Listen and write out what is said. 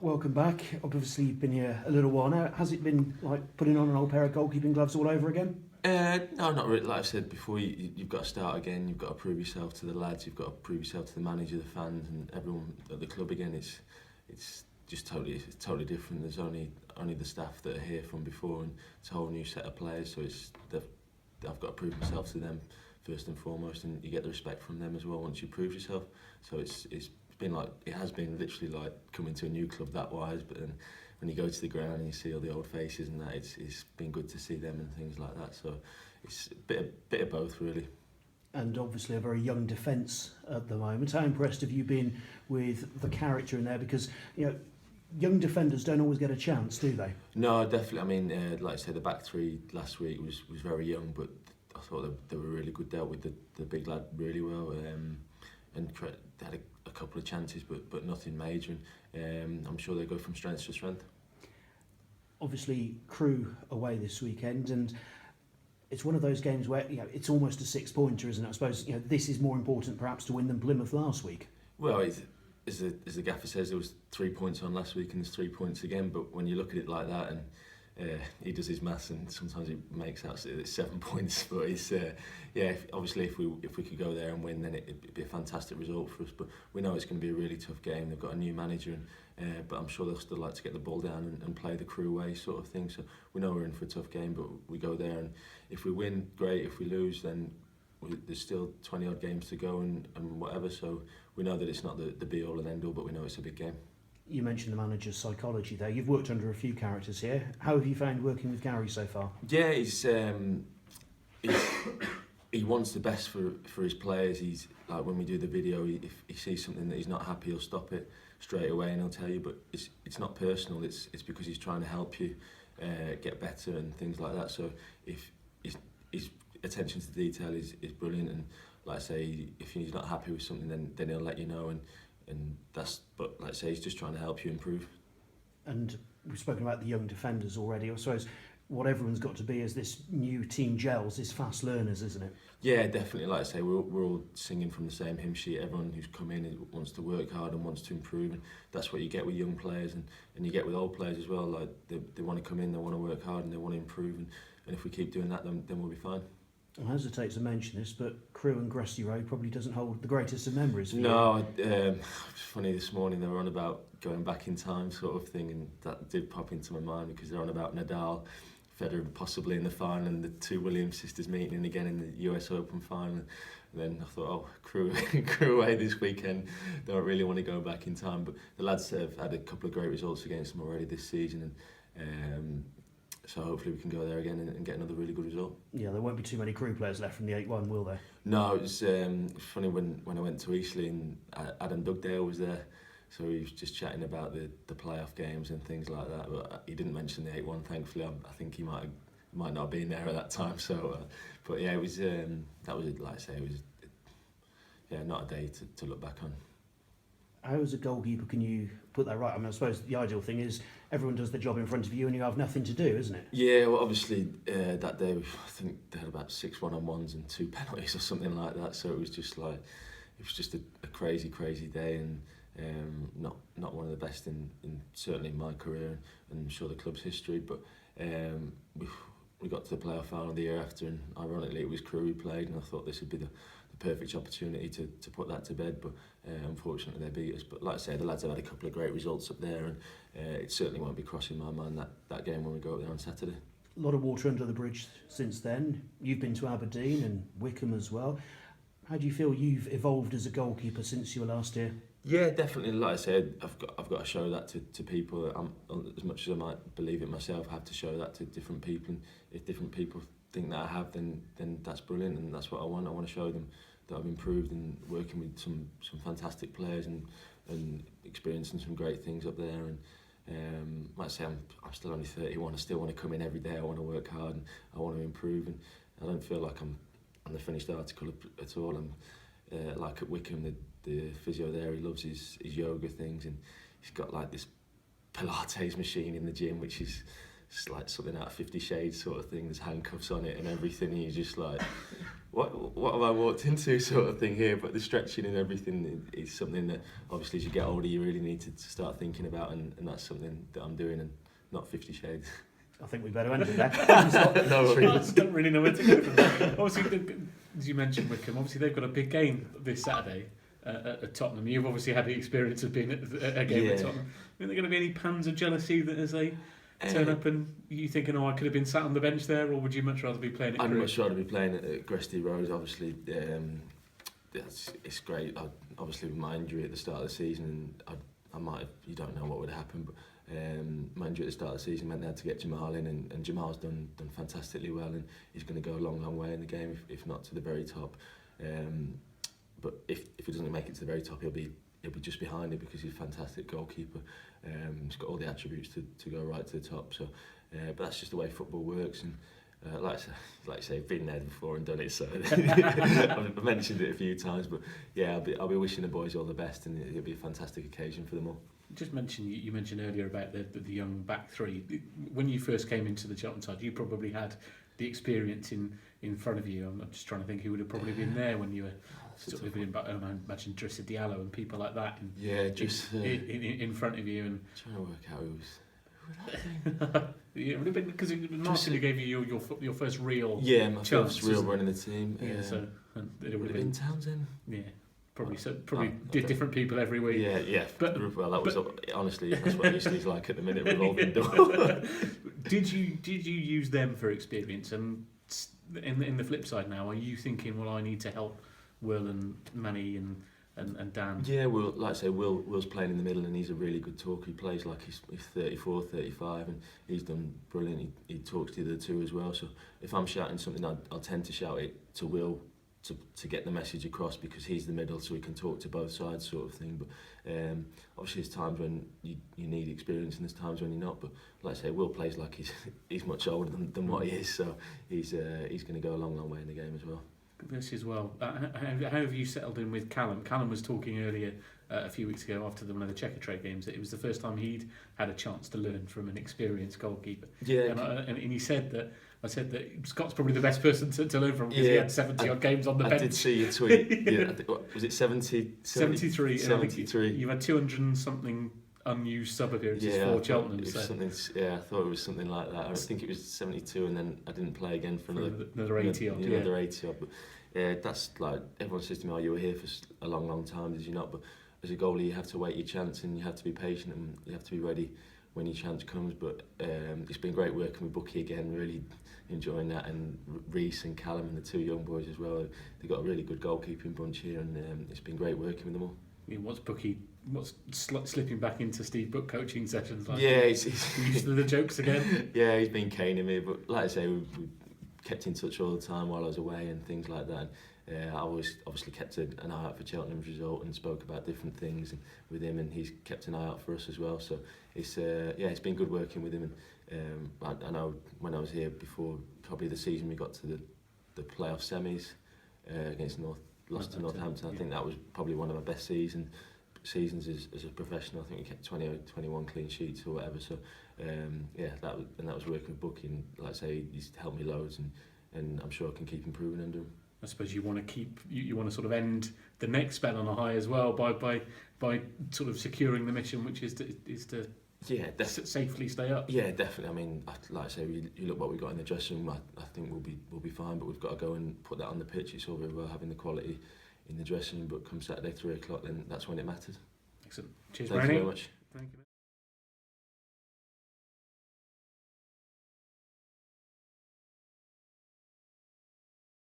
welcome back. Obviously, you've been here a little while now. Has it been like putting on an old pair of goalkeeping gloves all over again? No, not really. Like I said before, you've got to start again. You've got to prove yourself to the lads. You've got to prove yourself to the manager, the fans, and everyone at the club again. It's just totally different. There's only the staff that are here from before, and it's a whole new set of players. So I've got to prove myself to them first and foremost, and you get the respect from them as well once you prove yourself. So it's been like, it has been literally like coming to a new club that wise, but then when you go to the ground and you see all the old faces and that, it's been good to see them and things like that. So it's a bit of both really. And obviously a very young defence at the moment. How impressed have you been with the character in there? Because young defenders don't always get a chance, do they? No, definitely. I mean, like I said, the back three last week was very young, but I thought they were really good. Dealt with the big lad really well, and they had a couple of chances, but nothing major. And I'm sure they go from strength to strength. Obviously, Crewe away this weekend, and it's one of those games where it's almost a six-pointer, isn't it? I suppose this is more important perhaps to win than Plymouth last week. Well, as the gaffer says, there was 3 points on last week and there's 3 points again. But when you look at it like that, and he does his maths, and sometimes he makes out it's 7 points. But it's obviously if we could go there and win, then it'd be a fantastic result for us. But we know it's going to be a really tough game. They've got a new manager, but I'm sure they'll still like to get the ball down and play the Crewe way sort of thing. So we know we're in for a tough game, but we go there, and if we win, great. If we lose, then there's still 20 odd games to go and whatever. So we know that it's not the be all and end all, but we know it's a big game. You mentioned the manager's psychology there. You've worked under a few characters here. How have you found working with Gary so far? Yeah, he wants the best for his players. He's like, when we do the video, if he sees something that he's not happy, he'll stop it straight away and he'll tell you. But it's not personal. It's because he's trying to help you get better and things like that. So if his attention to detail is brilliant, and like I say, if he's not happy with something, then he'll let you know, and that's. But like I say, he's just trying to help you improve. And we've spoken about the young defenders already. I suppose what everyone's got to be is this new team gels, is fast learners, isn't it? Yeah, definitely. Like I say, we're all singing from the same hymn sheet. Everyone who's come in wants to work hard and wants to improve, and that's what you get with young players, and you get with old players as well. Like they want to come in, they want to work hard, and they want to improve, and if we keep doing that, then we'll be fine. I hesitate to mention this, but Crewe and Gresty Road probably doesn't hold the greatest of memories for you. No, it's funny, this morning they were on about going back in time sort of thing, and that did pop into my mind because they're on about Nadal, Federer possibly in the final, and the two Williams sisters meeting again in the US Open final. And then I thought, oh, Crewe away this weekend, don't really want to go back in time. But the lads have had a couple of great results against them already this season, and so hopefully we can go there again and get another really good result. Yeah, there won't be too many Crewe players left from the 8-1, will there? No, it was funny when I went to Eastleigh, and Adam Dugdale was there, so he was just chatting about the playoff games and things like that. But he didn't mention the 8-1. Thankfully, I think he might not have been there at that time. So, but yeah, it was that was, like I say, it was not a day to look back on. How as a goalkeeper can you put that right? I mean, I suppose the ideal thing is everyone does their job in front of you and you have nothing to do, isn't it? Yeah, well, obviously that day I think they had about 6 one-on-ones and 2 penalties or something like that. So it was just a crazy day, and not one of the best in certainly in my career, and I'm sure the club's history. But we got to the playoff final the year after, and ironically it was Crewe we played, and I thought this would be the perfect opportunity to put that to bed, but unfortunately they beat us. But like I say, the lads have had a couple of great results up there, and it certainly won't be crossing my mind that game when we go up there on Saturday. A lot of water under the bridge since then. You've been to Aberdeen and Wickham as well. How do you feel you've evolved as a goalkeeper since you were last here? Yeah, definitely. Like I said, I've got to show that to people. As much as I might believe it myself, I have to show that to different people. And if different people think that I have, then that's brilliant, and that's what I want. I want to show them that I've improved, and working with some fantastic players and experiencing some great things up there. And like I say, I'm still only 31. I still want to come in every day. I want to work hard, and I want to improve. And I don't feel like I'm on the finished article at all. I'm like at Wickham, the physio there, he loves his yoga things, and he's got like this Pilates machine in the gym, which is it's like something out of 50 Shades sort of thing. There's handcuffs on it and everything, and you're just like, what have I walked into sort of thing here? But the stretching and everything is something that obviously as you get older you really need to start thinking about, and that's something that I'm doing, and not 50 Shades. I think we better end it there. I don't really know where to go from there. Obviously, as you mentioned, Wickham, obviously they've got a big game this Saturday at Tottenham. You've obviously had the experience of being at a game at Tottenham. Are there going to be any pans of jealousy that as they turn up and you thinking, I could have been sat on the bench there, or would you much rather be playing at Crewe? I'd much rather be playing at Gresty Rose, obviously. It's great. Obviously with my injury at the start of the season, I might have, you don't know what would happen, but my injury at the start of the season meant they had to get Jamal in, and Jamal's done fantastically well, and he's going to go a long way in the game, if not to the very top. But if he doesn't make it to the very top, he'll be just behind it, because he's a fantastic goalkeeper. He's got all the attributes to go right to the top. So, but that's just the way football works, and like I say, I've been there before and done it. So I've mentioned it a few times, but yeah, I'll be wishing the boys all the best, and it'll be a fantastic occasion for them all. Just mention, you mentioned earlier about the young back three. When you first came into the Cheltenham side, you probably had the experience in front of you. I'm just trying to think who would have probably been there when you were sort of in. I imagine Drissa Diallo and people like that. In front of you, and trying to work out who was. It would have been because Martin gave you your first real my chance, first real run in the team. So it would have been Townsend. Yeah. Probably did different people every week. Yeah. Well, that was honestly that's what Eastleigh's like at the minute, revolving door. Did you use them for experience? And in the flip side now, are you thinking, well, I need to help Will and Manny and Dan? Yeah, well, like I say, Will's playing in the middle, and he's a really good talker. He plays like he's 34, 35, and he's done brilliant. He talks to the other two as well. So if I'm shouting something, I'll tend to shout it to Will, to get the message across, because he's the middle, so he can talk to both sides, sort of thing. But obviously there's times when you need experience, and there's times when you're not. But like I say, Will plays like he's much older than what he is, so he's going to go a long way in the game as well. This as well. How have you settled in with Callum? Callum was talking earlier a few weeks ago after one of the Checkatrade games that it was the first time he'd had a chance to learn from an experienced goalkeeper. Yeah, and he said that. I said that Scott's probably the best person to learn from, because he had 70 odd games on the bench. I did see your tweet. Was it 73? 73. You've had 200 and something unused sub appearances for Cheltenham. I thought it was something like that. I think it was 72, and then I didn't play again for another 80 odd. Another 80 odd. But that's like, everyone says to me, you were here for a long time, did you not? But as a goalie, you have to wait your chance, and you have to be patient, and you have to be ready when your chance comes. But it's been great working with Bucky again, really enjoying that, and Reece and Callum and the two young boys as well. They've got a really good goalkeeping bunch here, and it's been great working with them all. What's slipping back into Steve Book coaching sessions like? Yeah, he's used to the jokes again. Yeah, he's been caning me, but like I say, we kept in touch all the time while I was away and things like that. I always obviously kept an eye out for Cheltenham's result and spoke about different things with him, and he's kept an eye out for us as well. So it's been good working with him. And I know when I was here before, probably the season we got to the playoff semis against lost to Northampton. I think that was probably one of my best seasons as a professional. I think we kept 20 or 21 clean sheets or whatever. So that was working with Bucky, and like I say, he's helped me loads, and I'm sure I can keep improving under him. I suppose you want to sort of end the next spell on a high as well by sort of securing the mission, which is to safely stay up. Yeah, definitely. I mean, like I say, you look what we got in the dressing room. I think we'll be fine, but we've got to go and put that on the pitch. It's all very well having the quality in the dressing room, but come Saturday 3 o'clock, then that's when it matters. Excellent. Cheers, Thank you very much. Thank you.